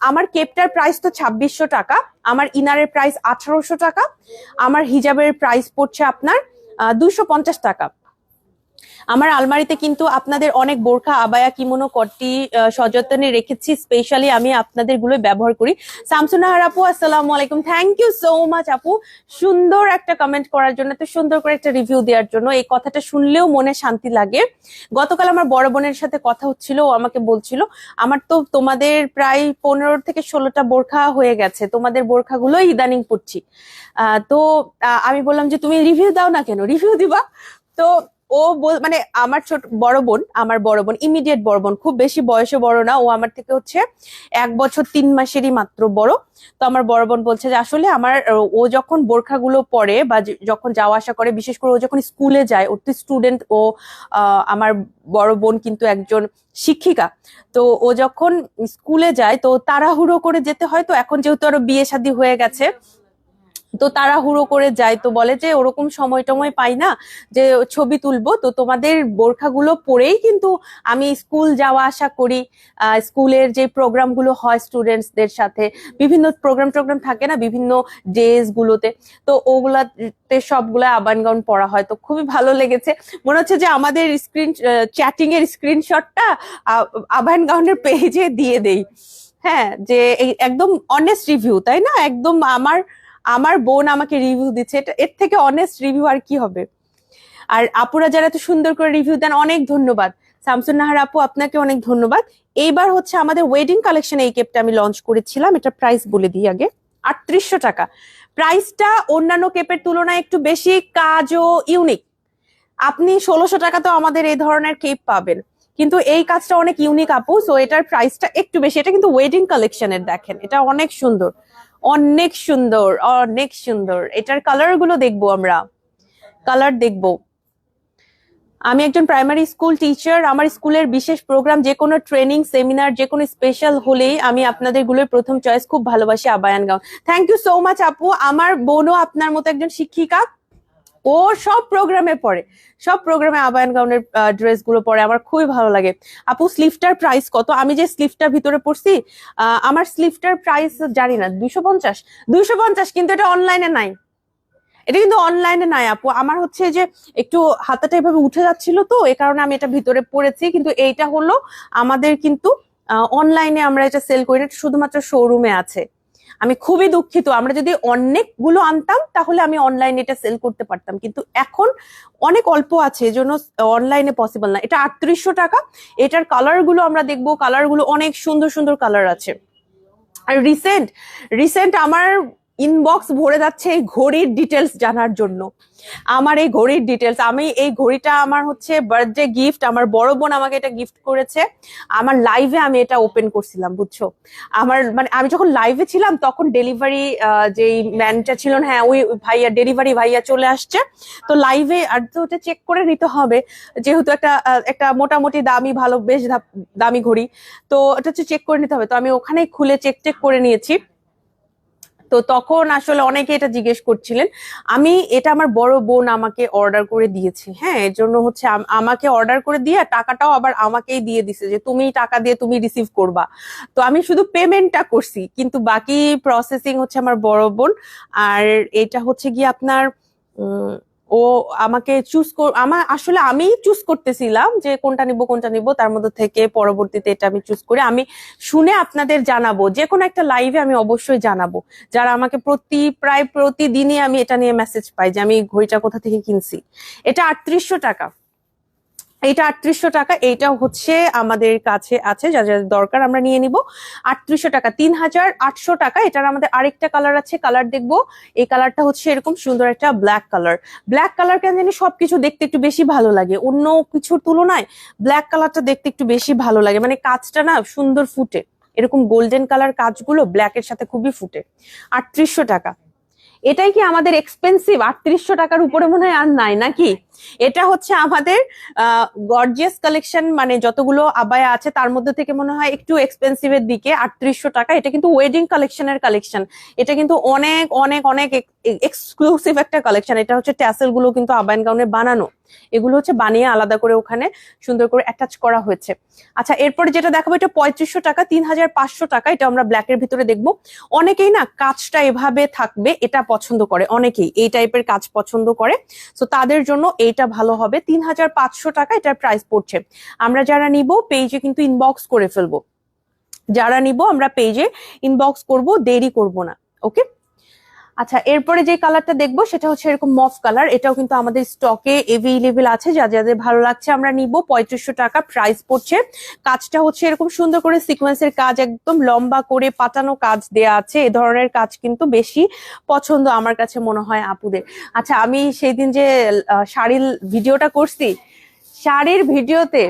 আমার কেপটার প্রাইস তো 2600 টাকা, আমার ইনারের প্রাইস 1800 টাকা, আমার হিজাবের প্রাইস পড়ছে আপনার 250 টাকা। আমার আলমারিতে কিন্তু আপনাদের অনেক বোরখা, আবায়া, কিমোনো, কট্টি সযত্নে রেখেছি, স্পেশালি আমি আপনাদের গুলো ব্যবহার করি। শামসুনাহার আপু আসসালামু আলাইকুম, থ্যাংক ইউ সো মাচ আপু, সুন্দর একটা কমেন্ট করার জন্য, তো সুন্দর করে একটা রিভিউ দেওয়ার জন্য। এই কথাটা শুনলেও মনে শান্তি লাগে। গতকাল আমার বড় বোনের সাথে কথা হচ্ছিল, ও আমাকে বলছিল আমার তো তোমাদের প্রায় 15 থেকে 16টা বোরখা হয়ে গেছে, তোমাদের বোরখাগুলো ইদানিং পড়ছি। তো আমি বললাম যে তুমি রিভিউ দাও না কেন, রিভিউ দিবা। তো ও মানে আমার আমার বড় বোন ইমিডিয়েট বড় বোন, খুব বেশি বয়সে বড় না, ও আমার থেকে হচ্ছে 1 বছর 3 মাসেরই মাত্র বড়। তো আমার বড় বোন বলছে যে আসলে ও যখন বোরখাগুলো পরে বা যখন যাওয়া আসা করে, বিশেষ করে ও যখন স্কুলে যায়, ওর তো স্টুডেন্ট ও, আমার বড় বোন কিন্তু একজন শিক্ষিকা। তো ও যখন স্কুলে যায় তো তাড়াহুড়ো করে যেতে হয়, তো এখন যেহেতু আরো বিয়ে শাদী হয়ে গেছে তো তাড়াহুড়ো করে যায়, তো বলে যে ওরকম সময় টময় পাই না যে ছবি তুলবো, তো তোমাদের বোরখাগুলো পরেই কিন্তু আমি স্কুল যাওয়া আসা করি। স্কুলের যে প্রোগ্রাম গুলো হয় স্টুডেন্টসদের সাথে, বিভিন্ন টোগ্রাম থাকে না বিভিন্ন ডেজ গুলোতে, তো ওগুলাতে সবগুলা আবান গাউন পরা হয়। তো খুবই ভালো লেগেছে, মনে হচ্ছে যে আমাদের চ্যাটিং এর স্ক্রিনশটটা আবান গাউনের পেজে দিয়ে দেই। হ্যাঁ, যে এই একদম অনেস্ট রিভিউ, তাই না? একদম আমার বোন আমাকে রিভিউ দিচ্ছে, এর থেকে অনেস্ট রিভিউ আর কি হবে। আর আপুরা যারা এত সুন্দর করে রিভিউ দেন অনেক ধন্যবাদ। শামসুন নাহার আপু আপনাকে অনেক ধন্যবাদ। এইবার হচ্ছে আমাদের ওয়েডিং কালেকশন এই কেপটা আমি লঞ্চ করেছিলাম, এটা প্রাইস বলে দিই আগে, 3800 টাকা। প্রাইসটা অন্যান্য কেপের তুলনায় একটু বেশি, কাজও ইউনিক। আপনি 1600 টাকা তো আমাদের এই ধরনের কেপ পাবেন, কিন্তু এই কাজটা অনেক ইউনিক আপু, সো এটার প্রাইসটা একটু বেশি। এটা কিন্তু ওয়েডিং কালেকশনের, দেখেন এটা অনেক সুন্দর, অনেক সুন্দর, অনেক সুন্দর। এটার কালার গুলো দেখবো, আমরা কালার দেখবো। আমি একজন প্রাইমারি স্কুল টিচার, আমার স্কুলের বিশেষ প্রোগ্রাম, যে কোনো ট্রেনিং সেমিনার, যে কোনো স্পেশাল হলেই আমি আপনাদের গুলোর প্রথম চয়েস, খুব ভালোবাসি আবায়ান gown. Thank you so much আপু। আমার বোনও আপনার মতো একজন শিক্ষিকা, ও সব প্রোগ্রামে আবায়ান গাউনের ড্রেস গুলো পরে, আমার খুবই ভালো লাগে। আপু স্লিভটার প্রাইস কত? আমি যে স্লিভটার ভিতরে পড়ছি, আমার স্লিভটার প্রাইস জানি না, 250, কিন্তু এটা অনলাইনে নাই, এটা কিন্তু অনলাইনে নাই আপু। আমার হচ্ছে যে একটু হাতাটা এভাবে উঠে যাচ্ছিল, তো এই কারণে আমি এটা ভিতরে পড়েছি, কিন্তু এইটা হলো আমাদের কিন্তু অনলাইনে আমরা এটা সেল করি না, শুধুমাত্র শোরুমে আছে। আমি খুবই দুঃখিত, আমরা যদি অনেকগুলো আনতাম তাহলে আমি অনলাইনে এটা সেল করতে পারতাম, কিন্তু এখন অনেক অল্প আছে, এজন্য অনলাইনে পসিবল না। এটা 3800 টাকা। এটার কালার গুলো আমরা দেখবো, কালার গুলো অনেক সুন্দর সুন্দর কালার আছে। আর রিসেন্ট আমার ইনবক্স ভরে যাচ্ছে এই ঘড়ির ডিটেলস জানার জন্য। আমার এই ঘড়ির ডিটেলস, আমি এই ঘড়িটা আমার হচ্ছে বার্থডে গিফট, আমার বড় বোন আমাকে এটা গিফট করেছে। আমার লাইভে আমি এটা ওপেন করছিলাম, বুঝছো? আমার মানে আমি যখন লাইভে ছিলাম তখন ডেলিভারি যেই ম্যানটা ছিল, হ্যাঁ ওই ভাইয়া, ডেলিভারি ভাইয়া চলে আসছে, তো লাইভে আর তো ওটা চেক করে নিতে হবে, যেহেতু একটা মোটামুটি দামি, ভালো বেশ দামি ঘড়ি, তো এটা হচ্ছে চেক করে নিতে হবে। তো আমি ওখানেই খুলে চেক করে নিয়েছি। তো তখন আসলে অনেকে এটা জিজ্ঞেস করছিলেন, এটা আমার বড় বোন আমাকে অর্ডার করে দিয়েছে, হ্যাঁ, এর জন্য হচ্ছে আমাকে অর্ডার করে দিয়ে টাকাটাও আবার আমাকেই দিয়ে দিছে, যে তুমি টাকা দিয়ে তুমি রিসিভ করবা। তো আমি শুধু পেমেন্টটা করছি, কিন্তু বাকি প্রসেসিং হচ্ছে আমার বড় বোন। আর এটা হচ্ছে গিয়ে আপনার ও আমাকে আসলে আমি চুজ করতেছিলাম যে কোনটা নিব, তার মধ্যে থেকে পরবর্তীতে এটা আমি চুজ করে আমি শুনে আপনাদের জানাবো, যে কোনো একটা লাইভে আমি অবশ্যই জানাবো। যারা আমাকে প্রায় প্রতিদিনই আমি এটা নিয়ে মেসেজ পাই যে আমি ঘড়িটা কোথা থেকে কিনছি। এটা 3800 টাকা, এইটা 3800 টাকা। এইটা হচ্ছে আমাদের কাছে আছে, যা যা দরকার আমরা নিয়ে নিব। 3800 টাকা, 3800 টাকা। এটার আমাদের আরেকটা কালার আছে, কালার দেখবো। এই কালারটা হচ্ছে এরকম সুন্দর একটা ব্ল্যাক কালার। ব্ল্যাক কালার কেন জানি সবকিছু দেখতে একটু বেশি ভালো লাগে, অন্য কিছুর তুলনায় ব্ল্যাক কালারটা দেখতে একটু বেশি ভালো লাগে, মানে কাজটা না সুন্দর ফুটে, এরকম গোল্ডেন কালার কাজগুলো ব্ল্যাকের সাথে খুবই ফুটে। 3800 টাকা। এটাই কি আমাদের এক্সপেন্সিভ? 3800 টাকার উপরে মনে হয় আর নাই নাকি? এটা হচ্ছে আমাদের গর্জিয়াস কালেকশন, মানে যতগুলো আবায়া আছে তার মধ্যে থেকে মনে হয় একটু এক্সপেন্সিভের দিকে। 3800 টাকা। এটা কিন্তু ওয়েডিং কালেকশনের কালেকশন, এটা কিন্তু অনেক অনেক অনেক এক্সক্লুসিভ একটা কালেকশন। এটা হচ্ছে ট্যাসেল গুলো কিন্তু আবায়ান গাউনে বানানো, এগুলো হচ্ছে বানিয়ে আলাদা করে ওখানে সুন্দর করে অ্যাটাচ করা হয়েছে। আচ্ছা, এরপরে যেটা দেখাবো এটা 3500 টাকা, 3500 টাকা। এটা আমরা ব্ল্যাকের ভিতরে দেখবো। অনেকেই না কাজটা এভাবে থাকবে এটা পছন্দ করে, অনেকেই এই টাইপের কাজ পছন্দ করে, তো তাদের জন্য এইটা ভালো হবে। 3500 টাকা এটার প্রাইস পড়ছে। আমরা যারা নিব পেজে কিন্তু ইনবক্স করে ফেলবো, যারা নিব আমরা পেজে ইনবক্স করব, দেরি করব না। ওকে, আচ্ছা, এরপরে যে কালারটা দেখবো সেটা হচ্ছে এরকম মফ কালার। এটাও কিন্তু আমাদের স্টকে এভেইলেবল আছে, যাদের ভালো লাগছে আমরা নিব। 3500 টাকা প্রাইস পড়ছে। কাজটা হচ্ছে এরকম সুন্দর করে সিকোয়েন্সের কাজ, একদম লম্বা করে পাতানো কাজ দেয়া আছে। এ ধরনের কাজ কিন্তু বেশি পছন্দ আমার কাছে মনে হয় আপুদের। আচ্ছা, আমি সেই দিন যে শাড়ির ভিডিওটা করছি, শাড়ির ভিডিওতে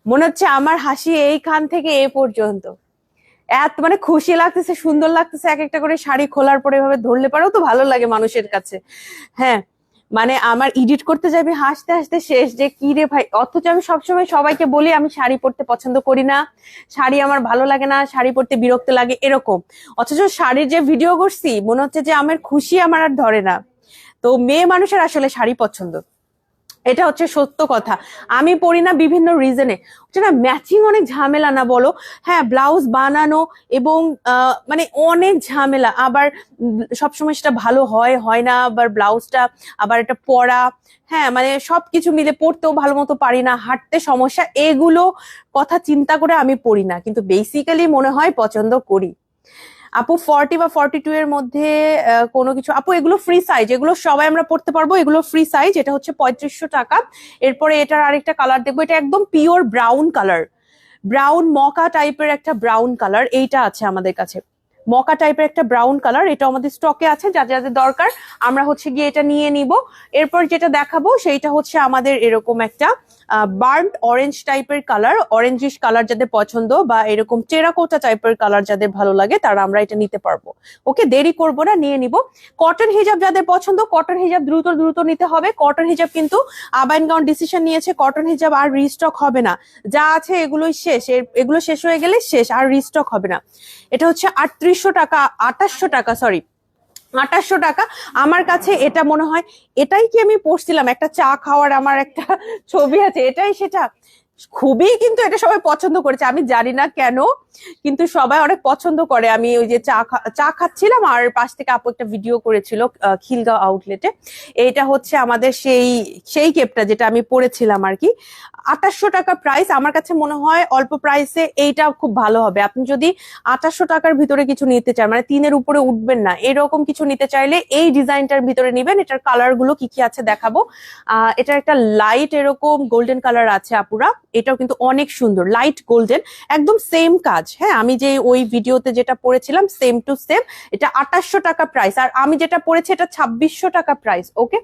মনে হচ্ছে আমার হাসি এইখান থেকে এ পর্যন্ত এত মানে খুশি লাগতেছে, সুন্দর লাগতেছে। এক একটা করে শাড়ি খোলার পরে এভাবে ধরলে পারেও তো ভালো লাগে মানুষের কাছে। হ্যাঁ, মানে আমার এডিট করতে যাবে হাসতে হাসতে শেষ, যে কি রে ভাই। অথচ আমি সবসময় সবাইকে বলি আমি শাড়ি পরতে পছন্দ করি না, শাড়ি আমার ভালো লাগে না, শাড়ি পরতে বিরক্ত লাগে এরকম। অথচ শাড়ির যে ভিডিও করছি মনে হচ্ছে যে আমার খুশি আমার আর ধরে না। তো মেয়ে মানুষের আসলে শাড়ি পছন্দ, এটা হচ্ছে সত্য কথা। আমি পড়ি না বিভিন্ন রিজনে, না ম্যাচিং অনেক ঝামেলা না বলো? হ্যাঁ, ব্লাউজ বানানো এবং মানে অনেক ঝামেলা, আবার সবসময় সেটা ভালো হয় না, আবার ব্লাউজটা আবার এটা পরা, হ্যাঁ মানে সবকিছু মিলে পড়তেও ভালো মতো পারি না, হাঁটতে সমস্যা, এগুলো কথা চিন্তা করে আমি পড়ি না, কিন্তু বেসিক্যালি মনে হয় পছন্দ করি। আপু 40 বা 42 এর মধ্যে কোনো কিছু আপু, এগুলো ফ্রি সাইজ, এগুলো সবাই আমরা পড়তে পারবো, এগুলো ফ্রি সাইজ। এটা হচ্ছে 3500 টাকা। এরপরে এটার আরেকটা কালার দেখবো, এটা একদম পিওর ব্রাউন কালার, ব্রাউন মকা টাইপের একটা ব্রাউন কালার। এইটা আছে আমাদের কাছে, মকা টাইপের একটা ব্রাউন কালার, এটা আমাদের স্টকে আছে। যাদের দরকার আমরা হচ্ছে গিয়ে এটা নিয়ে নিব। এরপর যেটা দেখাবো সেইটা হচ্ছে আমাদের এরকম একটা বার্ন্ট অরেঞ্জ টাইপের কালার, অরেঞ্জিশ কালার যাদের পছন্দ, বা এরকম টেরাকোটা টাইপের কালার যাদের ভালো লাগে তারা আমরা এটা নিতে পারবো। ওকে, দেরি করবো না, নিয়ে নিব। কটন হিজাব যাদের পছন্দ, কটন হিজাব দ্রুত দ্রুত নিতে হবে। কটন হিজাব কিন্তু আবাইন গাউন ডিসিশন নিয়েছে, কটন হিজাব আর রিস্টক হবে না, যা আছে এগুলোই শেষ, এগুলো শেষ হয়ে গেলে শেষ, আর রিস্টক হবে না। এটা হচ্ছে 3800 টাকা, 2800 টাকা, সরি 2800 টাকা। আমার কাছে এটা মনে হয়, এটাই কি আমি পড়ছিলাম একটা চা খাওয়ার, আমার একটা ছবি আছে, এটাই সেটা। খুবই কিন্তু এটা সবাই পছন্দ করেছে, আমি জানি না কেন, কিন্তু সবাই অনেক পছন্দ করে। আমি ওই যে চা খাচ্ছিলাম আর পাশ থেকে আপু একটা ভিডিও করেছিল খিলগাঁও আউটলেটে। এইটা হচ্ছে আমাদের সেই কেপটা যেটা আমি পরেছিলাম আর কি। 2800 টাকা প্রাইস, আমার কাছে মনে হয় অল্প প্রাইসে এইটা খুব ভালো হবে। আপনি যদি 2800 টাকার ভিতরে কিছু নিতে চান, মানে 3 এর উপরে উঠবেন না এরকম কিছু নিতে চাইলে এই ডিজাইনটার ভিতরে নিবেন। এটার কালার গুলো কি কি আছে দেখাবো। এটার একটা লাইট এরকম গোল্ডেন কালার আছে আপুরা, এটাও কিন্তু অনেক সুন্দর, লাইট গোল্ডেন, একদম সেম কাজ। হ্যাঁ, আমি যে ওই ভিডিওতে যেটা পরেছিলাম সেম টু সেম। এটা 2800 টাকা প্রাইস, আর আমি যেটা পরেছি এটা 2600 টাকা প্রাইস। ওকে,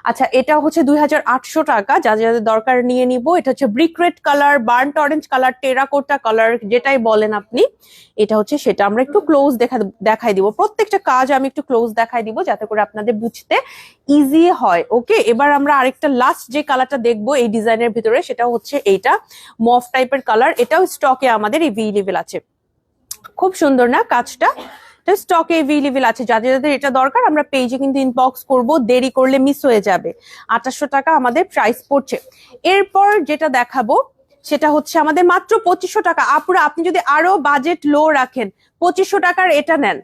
আচ্ছা, এটা হচ্ছে 2800 টাকা। যাদের দরকার নিয়ে নিব। এটা হচ্ছে brick red colour, burnt orange colour, terracotta colour, যেটাই বলেন আপনি, এটা হচ্ছে সেটা। আমরা একটু ক্লোজ দেখাই দিব, প্রত্যেকটা কাজ আমি একটু ক্লোজ দেখাই দিব যাতে করে আপনাদের বুঝতে ইজি হয়। ওকে, এবার আমরা আরেকটা লাস্ট যে কালারটা দেখবো এই ডিজাইনের ভিতরে, সেটা হচ্ছে এইটা মফ টাইপের কালার। এটাও স্টকে আমাদের এভেইলেবল আছে। খুব সুন্দর না কাজটা? স্টকে এভেইলেবল আছে। যাদের এটা দরকার আমরা পেজে কিন্তু ইনবক্স করব, দেরি করলে মিস হয়ে যাবে। 2800 টাকা আমাদের প্রাইস পড়ছে। এরপর যেটা দেখাবো সেটা হচ্ছে আমাদের মাত্র 2500 টাকা। আপুরা, আপনি যদি আরো বাজেট লো রাখেন 2500 টাকার এটা নেন,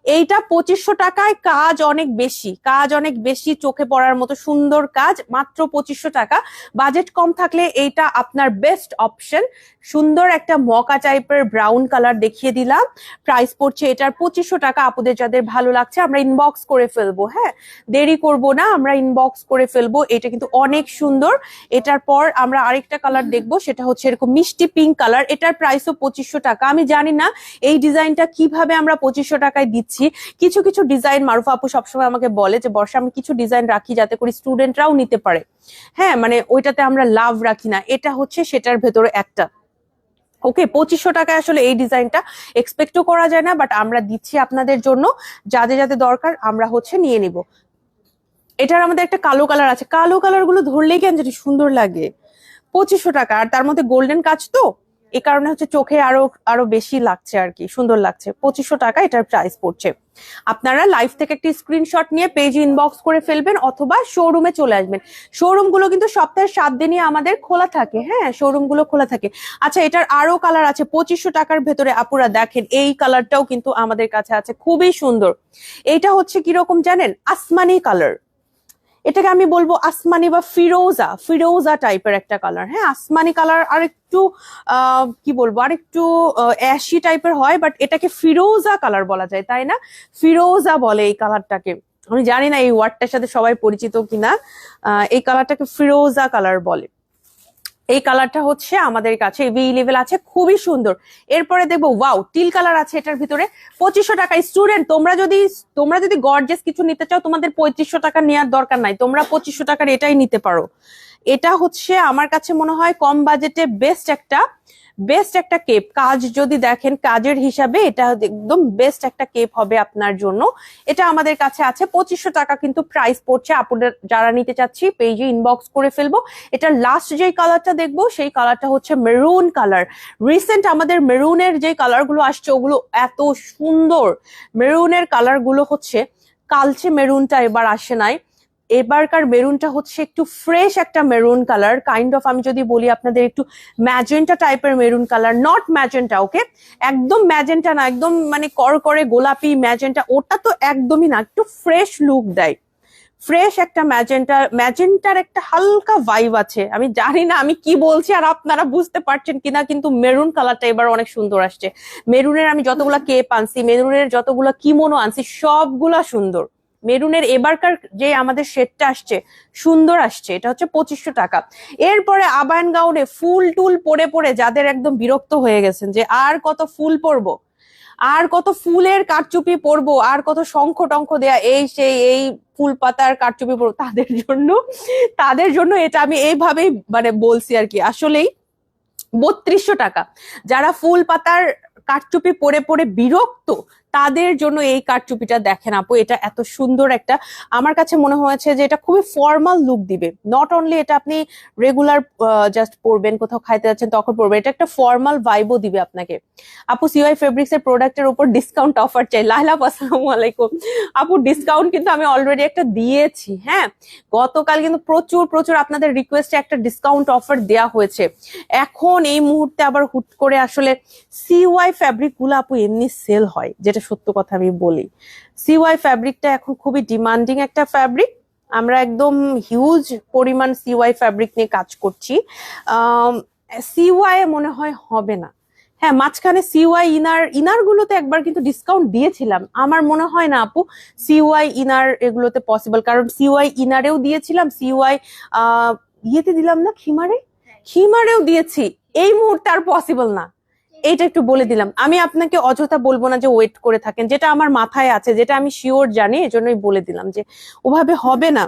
এইটা 2500 টাকায়, কাজ অনেক বেশি, কাজ অনেক বেশি, চোখে পড়ার মতো সুন্দর কাজ, মাত্র 2500 টাকা। বাজেট কম থাকলে এইটা আপনার বেস্ট অপশন। সুন্দর একটা মকা টাইপের ব্রাউন কালার দেখিয়ে দিলাম, প্রাইস পড়ছে এটার 2500 টাকা। আপুদের যাদের ভালো লাগছে আমরা ইনবক্স করে ফেলবো, হ্যাঁ দেরি করব না, আমরা ইনবক্স করে ফেলবো। এটা কিন্তু অনেক সুন্দর। এটার পর আমরা আরেকটা কালার দেখবো, সেটা হচ্ছে এরকম মিষ্টি পিঙ্ক কালার, এটার প্রাইসও 2500 টাকা। আমি জানি না এই ডিজাইনটা কিভাবে আমরা 2500 টাকায় দিচ্ছি। কিছু কিছু ডিজাইন মারুফা আপু সবসময় আমাকে বলে যে বর্ষা আমি কিছু ডিজাইন রাখি যাতে করে স্টুডেন্টরাও নিতে পারে, হ্যাঁ মানে ওইটাতে আমরা লাভ রাখি না, এটা হচ্ছে সেটার ভেতরে একটা। ওকে, 2500 টাকায় আসলে এই ডিজাইনটা এক্সপেক্টও করা যায় না, বাট আমরা দিচ্ছি আপনাদের জন্য, যাদের যাদের দরকার আমরা হচ্ছে নিয়ে নিব। এটার আমাদের একটা কালো কালার আছে, কালো কালার গুলো ধরলেই কেন যেটা সুন্দর লাগে। 2500 টাকা, আর তার মধ্যে গোল্ডেন কাজ তো, এই কারণে হচ্ছে চোখে আরো আরো বেশি লাগছে আর কি, সুন্দর লাগছে। 2500 টাকা এটার প্রাইস পড়ছে। আপনারা লাইভ থেকে একটি স্ক্রিনশট নিয়ে পেজে ইনবক্স করে ফেলবেন অথবা শোরুমে চলে আসবেন। শোরুম গুলো কিন্তু সপ্তাহের 7 দিনই আমাদের খোলা থাকে, হ্যাঁ শোরুম গুলো খোলা থাকে। আচ্ছা, এটার আরো কালার আছে 2500 টাকার ভেতরে। আপুরা দেখেন এই কালারটাও কিন্তু আমাদের কাছে আছে, খুবই সুন্দর। এইটা হচ্ছে কিরকম জানেন, আসমানি কালার, এটাকে আমি বলবো আসমানি বা ফিরোজা, ফিরোজা টাইপের একটা কালার, হ্যাঁ আসমানি কালার আর একটু কি বলবো আর একটু অ্যাশি টাইপের হয়, বাট এটাকে ফিরোজা কালার বলা যায় তাই না, ফিরোজা বলে এই কালারটাকে। আমি জানি না এই ওয়ার্ডটার সাথে সবাই পরিচিত কিনা, এই কালারটাকে ফিরোজা কালার বলে। এই কালারটা হচ্ছে আমাদের কাছে এভেইলেবল আছে, খুবই সুন্দর। এরপরে দেখবো ওয়াও টিল কালার আছে এটার ভিতরে, 2500 টাকা। স্টুডেন্ট তোমরা যদি গর্জিয়াস কিছু নিতে চাও, তোমাদের 3500 টাকা নেওয়ার দরকার নাই, তোমরা 2500 টাকার এটাই নিতে পারো। এটা হচ্ছে আমার কাছে মনে হয় কম বাজেটে বেস্ট একটা কেপ। কাজ যদি দেখেন কাজের হিসাবে এটা একদম বেস্ট একটা কেপ হবে আপনার জন্য। এটা আমাদের কাছে আছে 2500 টাকা কিন্তু প্রাইস পড়ছে। আপনাদের যারা নিতে চাচ্ছি পেজে ইনবক্স করে ফেলবো। এটা লাস্ট যে কালারটা দেখবো সেই কালারটা হচ্ছে মেরুন কালার। রিসেন্ট আমাদের মেরুনের যে কালার গুলো আসছে ওগুলো এত সুন্দর, মেরুনের কালার গুলো হচ্ছে, কালচে মেরুনটা এবার আসে নাই, এবারকার মেরুনটা হচ্ছে একটু ফ্রেশ একটা মেরুন কালার, কাইন্ড অফ আমি যদি বলি আপনাদের একটু ম্যাজেন্টা টাইপের মেরুন কালার, নট ম্যাজেন্টা, ওকে একদম ম্যাজেন্টা না, একদম মানে করকরে গোলাপি ম্যাজেন্টা, ওটা তো একদমই না, একটু ফ্রেশ লুক দেয়, ফ্রেশ একটা ম্যাজেন্টার একটা হালকা ভাইব আছে। আমি জানি না আমি কি বলছি আর আপনারা বুঝতে পারছেন কিনা, কিন্তু মেরুন কালারটা এবার অনেক সুন্দর আসছে। মেরুনের আমি যতগুলা কেপ আনছি, মেরুনের যতগুলা কিমোনো আনছি, সবগুলা সুন্দর। মেরুনের এবারকার যে আমাদের শেডটা আসছে সুন্দর আসছে, এটা হচ্ছে 2500 টাকা। এরপরে আবায়ন গাউনে ফুল টুল পরে পরে যাদের একদম বিরক্ত হয়ে গেছেন যে আর কত ফুল পরবো, আর কত ফুলের কারচুপি পরবো, আর কত শঙ্খ টঙ্খ দেয়া এই সেই এই ফুল পাতার কারচুপি পরবো, তাদের জন্য এটা আমি এইভাবেই মানে বলছি আর কি। আসলেই 3200 টাকা, যারা ফুল পাতার কারচুপি পরে পরে বিরক্ত তাদের জন্য এই কারচুপিটা দেখেন আপু, এটা এত সুন্দর একটা, আমার কাছে মনে হয়েছে যে এটা খুবই ফর্মাল লুক দিবে। নট অনলি এটা আপনি রেগুলার জাস্ট পরবেন, কোথাও খাইতে যাচ্ছেন তখন পরবেন, এটা একটা ফর্মাল ভাইবও দিবে আপনাকে। আপু সিওয়াই ফেব্রিক্স এর প্রোডাক্টের উপর ডিসকাউন্ট অফার চাই। লাইলা আসসালামু আলাইকুম আপু, ডিসকাউন্ট কিন্তু আমি অলরেডি একটা দিয়েছি, হ্যাঁ গতকাল কিন্তু প্রচুর আপনাদের রিকোয়েস্টে একটা ডিসকাউন্ট অফার দেয়া হয়েছে। এখন এই মুহূর্তে আবার হুট করে আসলে সিওয়াই ফ্যাব্রিক গুলো আপু এমনি সেল হয়, যেটা সত্য কথা আমি বলি, সিওয়াই ফ্যাব্রিকটা এখন খুবই ডিমান্ডিং একটা ফ্যাব্রিক। আমরা একদম হিউজ পরিমাণ সিওয়াই ফ্যাব্রিক নিয়ে কাজ করছি। সিওয়াই মনে হয় হবে না, হ্যাঁ মাঝখানে সিওয়াই ইনার গুলোতে একবার কিন্তু ডিসকাউন্ট দিয়েছিলাম, আমার মনে হয় না আপু সিওয়াই ইনার এগুলোতে পসিবল, কারণ সিওয়াই ইনারেও দিয়েছিলাম, সিওয়াই ইয়েতে দিলাম না, খিমারেও দিয়েছি, এই মুহূর্তে আর পসিবল না। এইটা একটু বলে দিলাম, আমি আপনাকে অযথা বলবো না যে ওয়েট করে থাকেন, যেটা আমার মাথায় আছে, যেটা আমি শিওর জানি, এজন্যই বলে দিলাম যে ওভাবে হবে না,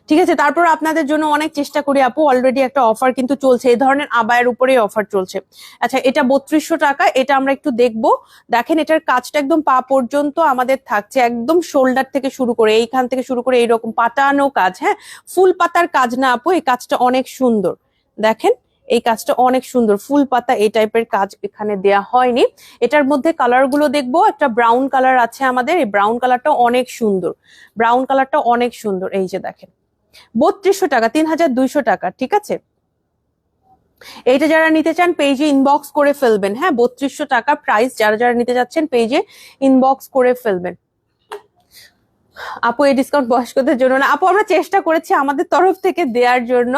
ঠিক আছে। তারপর আপনাদের জন্য অনেক চেষ্টা করি আপু, অলরেডি একটা অফার কিন্তু চলছে, এই ধরনের আবায়ের উপরেই অফার চলছে। আচ্ছা, এটা 3200 টাকা, এটা আমরা একটু দেখবো। দেখেন এটার কাজটা একদম পা পর্যন্ত আমাদের থাকছে, একদম শোল্ডার থেকে শুরু করে এইখান থেকে শুরু করে এইরকম পাটানো কাজ, হ্যাঁ ফুল পাতার কাজ না আপু, এই কাজটা অনেক সুন্দর। দেখেন এই কাজটা অনেক সুন্দর, ফুল পাতা এই টাইপের কাজ এখানে দেয়া হয়নি। এটার মধ্যে কালার গুলো দেখবো, একটা ব্রাউন কালার আছে আমাদের, এই ব্রাউন কালারটা অনেক সুন্দর, ব্রাউন কালারটা অনেক সুন্দর। এই যে দেখেন 3200 টাকা, 3200 টাকা, ঠিক আছে। এইটা যারা নিতে চান পেজে ইনবক্স করে ফেলবেন। হ্যাঁ, 3200 টাকা প্রাইস। যারা যারা নিতে যাচ্ছেন পেজে ইনবক্স করে ফেলবেন। আপু এই ডিসকাউন্ট বয়স্কদের জন্য না আপু, আমরা চেষ্টা করেছি আমাদের তরফ থেকে দেওয়ার জন্য,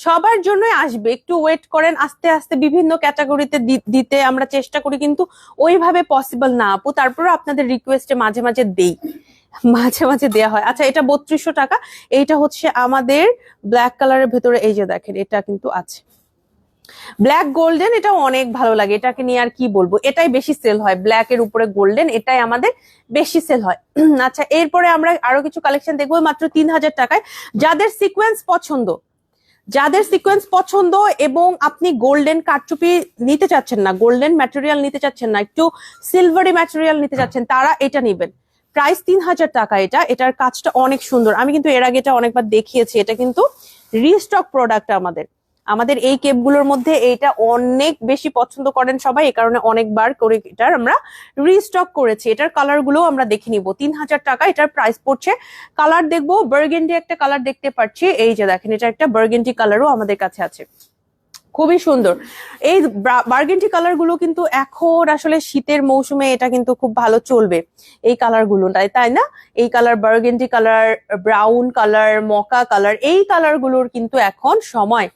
সবার জন্যই আসবে, একটু ওয়েট করেন, আস্তে আস্তে বিভিন্ন ক্যাটাগরিতে দিতে আমরা চেষ্টা করি, কিন্তু ওইভাবে পসিবল না আপু, তারপরে আপনাদের রিকোয়েস্টে মাঝে মাঝে দেই, মাঝে মাঝে দেয়া হয়। আচ্ছা, এটা 3200 টাকা। এইটা হচ্ছে আমাদের ব্ল্যাক কালারের ভেতরে, এই যে দেখেন এটা কিন্তু আছে ব্ল্যাক গোল্ডেন, এটা অনেক ভালো লাগে, এটাকে নিয়ে আর কি বলবো, এটাই বেশি সেল হয়, ব্ল্যাক এর উপরে গোল্ডেন, এটাই আমাদের বেশি সেল হয়। আচ্ছা, এরপরে আমরা আরো কিছু কালেকশন দেখবো মাত্র 3000 টাকায়। যাদের সিকোয়েন্স পছন্দ, যাদের সিকোয়েন্স পছন্দ এবং আপনি গোল্ডেন কারচুপি নিতে চাচ্ছেন না, গোল্ডেন ম্যাটেরিয়াল নিতে চাচ্ছেন না, একটু সিলভারি ম্যাটেরিয়াল নিতে চাচ্ছেন, তারা এটা নিবেন। প্রাইস 3000 টাকা। এটার কাজটা অনেক সুন্দর, আমি কিন্তু এর আগে এটা অনেকবার দেখিয়েছি, এটা কিন্তু রিস্টক প্রোডাক্ট আমাদের। আমাদের এই কেপগুলোর মধ্যে এইটা অনেক বেশি পছন্দ করেন সবাই, এই কারণে অনেকবার করে এটার আমরা রিস্টক করেছি। এটার কালার গুলো আমরা দেখে নিব। 3000 টাকা এটার প্রাইস পড়ছে। কালার দেখবো, বার্গেন্ডি একটা কালার দেখতে পাচ্ছি, এই যে দেখেন এটা একটা বার্গেন্ডি কালারও আমাদের কাছে আছে, খুবই সুন্দর। এই বার্গেন্ডি কালার গুলো কিন্তু এখন আসলে শীতের মৌসুমে এটা কিন্তু খুব ভালো চলবে, এই কালার গুলো, তাই না? এই colour, burgundy colour, brown colour, mocha colour, এই কালার গুলোর কিন্তু এখন সময়,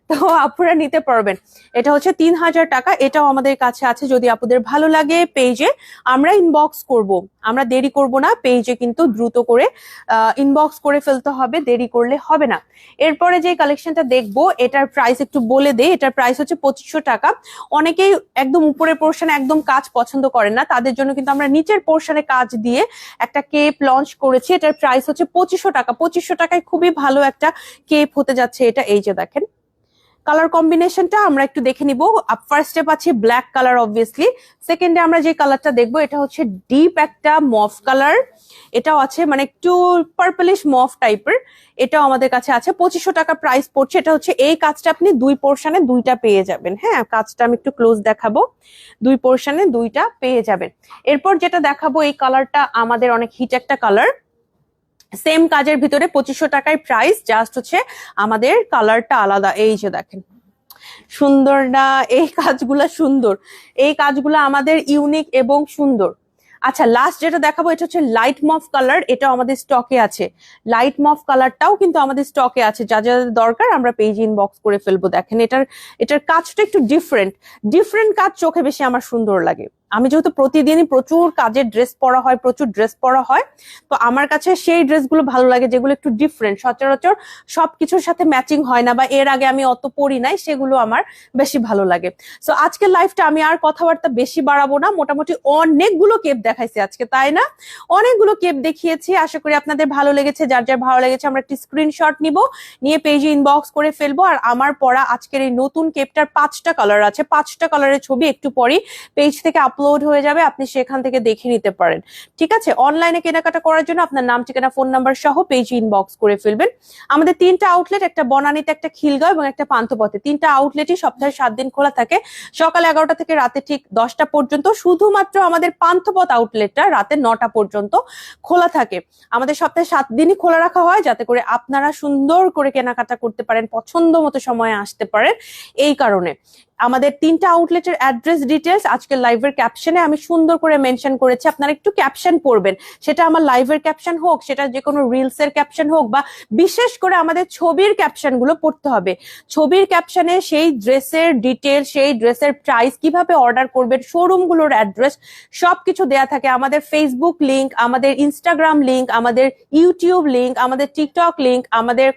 তো আপনারা নিতে পারবেন। এটা হচ্ছে 3000 টাকা। এটাও আমাদের কাছে আছে, যদি আপনাদের ভালো লাগে পেজে আমরা ইনবক্স করব, আমরা দেরি করব না, পেজে কিন্তু দ্রুত করে ইনবক্স করে ফেলতে হবে, দেরি করলে হবে না। এরপরে যে কালেকশনটা দেখবো এটার প্রাইস একটু বলে দেই। এটার প্রাইস হচ্ছে 2500 টাকা। অনেকেই একদম উপরের পোর্শনে একদম কাজ পছন্দ করেন না, তাদের জন্য কিন্তু আমরা নিচের পোর্শনে কাজ দিয়ে একটা কেপ লঞ্চ করেছি। এটার প্রাইস হচ্ছে 2500 টাকা। 2500 টাকায় খুবই ভালো একটা কেপ হতে যাচ্ছে এটা। এই যে দেখেন কালার কম্বিনেশনটা আমরা একটু দেখে নিব। ফার্স্টে পাচ্ছি ব্ল্যাক কালার অবভিয়াসলি, সেকেন্ডে আমরা যে কালারটা দেখবো এটা হচ্ছে ডিপ একটা মফ কালার, এটাও আছে মানে একটু পার্পলিশ মফ টাইপের, এটাও আমাদের কাছে আছে। 2500 টাকা প্রাইস পড়ছে। এটা হচ্ছে এই কাজটা আপনি দুই পোর্শনে দুইটা পেয়ে যাবেন। হ্যাঁ, কাজটা আমি একটু ক্লোজ দেখাবো, দুই পোর্শনে দুইটা পেয়ে যাবেন। এরপর যেটা দেখাবো এই কালারটা আমাদের অনেক হিট একটা কালার, সেম কাজের ভিতরে 2500 টাকায় প্রাইস, জাস্ট হচ্ছে আমাদের কালারটা আলাদা। এই যে দেখেন সুন্দর না, এই কাজগুলা সুন্দর, এই কাজগুলা আমাদের ইউনিক এবং সুন্দর। আচ্ছা, লাস্ট যেটা দেখাবো এটা হচ্ছে লাইট মফ কালার, এটাও আমাদের স্টকে আছে। লাইট মফ কালারটাও কিন্তু আমাদের স্টকে আছে, যা যা দরকার আমরা পেজ ইনবক্স করে ফেলবো। দেখেন এটার কাজটা একটু ডিফারেন্ট, ডিফারেন্ট কাজ চোখে বেশি আমার সুন্দর লাগে। আমি যেহেতু প্রতিদিনই প্রচুর কাজের ড্রেস পরা হয়, প্রচুর ড্রেস পরা হয়, তো আমার কাছে সেই ড্রেসগুলো ভালো লাগে যেগুলো একটু ডিফারেন্ট, সচরাচর সবকিছুর সাথে ম্যাচিং হয় না, বা এর আগে আমি অত পরি নাই, সেগুলো আমার বেশি ভালো লাগে। সো আজকের লাইফটা আমি আর কথাবার্তা বেশি বাড়াবো না, মোটামুটি অনেকগুলো কেপ দেখাইছি আজকে, তাই না? অনেকগুলো কেপ দেখিয়েছি, আশা করি আপনাদের ভালো লেগেছে। যার যার ভালো লেগেছে আমরা একটি স্ক্রিনশট নিব, নিয়ে পেজে ইনবক্স করে ফেলবো। আর আমার পরা আজকের এই নতুন কেপটার 5টা কালার আছে, 5টা কালারের ছবি একটু পরেই পেজ থেকে আপলোড হয়ে যাবে, আপনি সেখান থেকে দেখে নিতে পারেন। ঠিক আছে, অনলাইনে কেনাকাটা করার জন্য আপনার নাম, ঠিকানা, ফোন নাম্বার সহ পেজে ইনবক্স করে ফেলবেন। আমাদের 3টা আউটলেট, একটা বনানীতে, একটা খিলগাঁও এবং একটা পান্থপথে। 3টা আউটলেটই সপ্তাহে 7 দিন খোলা থাকে, সকাল 11টা থেকে রাতে ঠিক 10টা পর্যন্ত। শুধুমাত্র আমাদের পান্থপথ আউটলেটটা রাতে 9টা পর্যন্ত খোলা থাকে। আমাদের সপ্তাহে 7 দিনই খোলা রাখা হয়, যাতে করে আপনারা সুন্দর করে কেনাকাটা করতে পারেন, পছন্দ মতো সময়ে আসতে পারেন। এই কারণে আমাদের 3টা আউটলেটের অ্যাড্রেস ডিটেলস আজকের লাইভের ক্যাপশনে আমি সুন্দর করে মেনশন করেছি, আপনারা একটু ক্যাপশন পড়বেন, সেটা আমার লাইভের ক্যাপশন হোক, সেটা যে কোনো রিলস এর ক্যাপশন হোক, বা বিশেষ করে আমাদের ছবির ক্যাপশন গুলো পড়তে হবে। ছবির ক্যাপশনে সেই ড্রেসের ডিটেল, সেই ড্রেসের প্রাইস, কিভাবে অর্ডার করবেন, শোরুম গুলোর অ্যাড্রেস সবকিছু দেয়া থাকে। আমাদের ফেসবুক লিংক, আমাদের ইনস্টাগ্রাম লিংক, আমাদের ইউটিউব লিংক, আমাদের টিকটক লিংক, আমাদের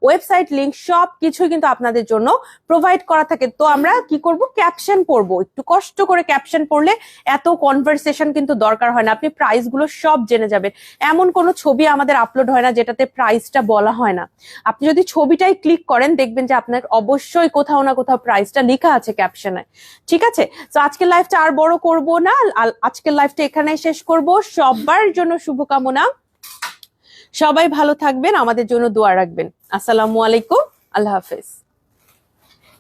ওয়েবসাইট লিংক, সবকিছু কিন্তু আপনাদের জন্য প্রোভাইড করা থাকে। তো আমরা কি করব, ক্যাপশন পড়বো, একটু কষ্ট করে ক্যাপশন পড়লে এত কনভারসেশন কিন্তু দরকার হয় না, আপনি প্রাইস গুলো সব জেনে যাবেন। এমন কোনো ছবি আমাদের আপলোড হয় না যেটাতে প্রাইসটা বলা হয় না। আপনি যদি ছবিটাই ক্লিক করেন দেখবেন যে আপনার অবশ্যই কোথাও না কোথাও প্রাইসটা লেখা আছে ক্যাপশনে। ঠিক আছে, তো আজকের লাইফটা আর বড় করব না, আজকের লাইফটা এখানে শেষ করব। সবার জন্য শুভকামনা, সবাই ভালো থাকবেন, আমাদের জন্য দোয়া রাখবেন। আসসালামু আলাইকুম, আল্লাহ হাফেজ।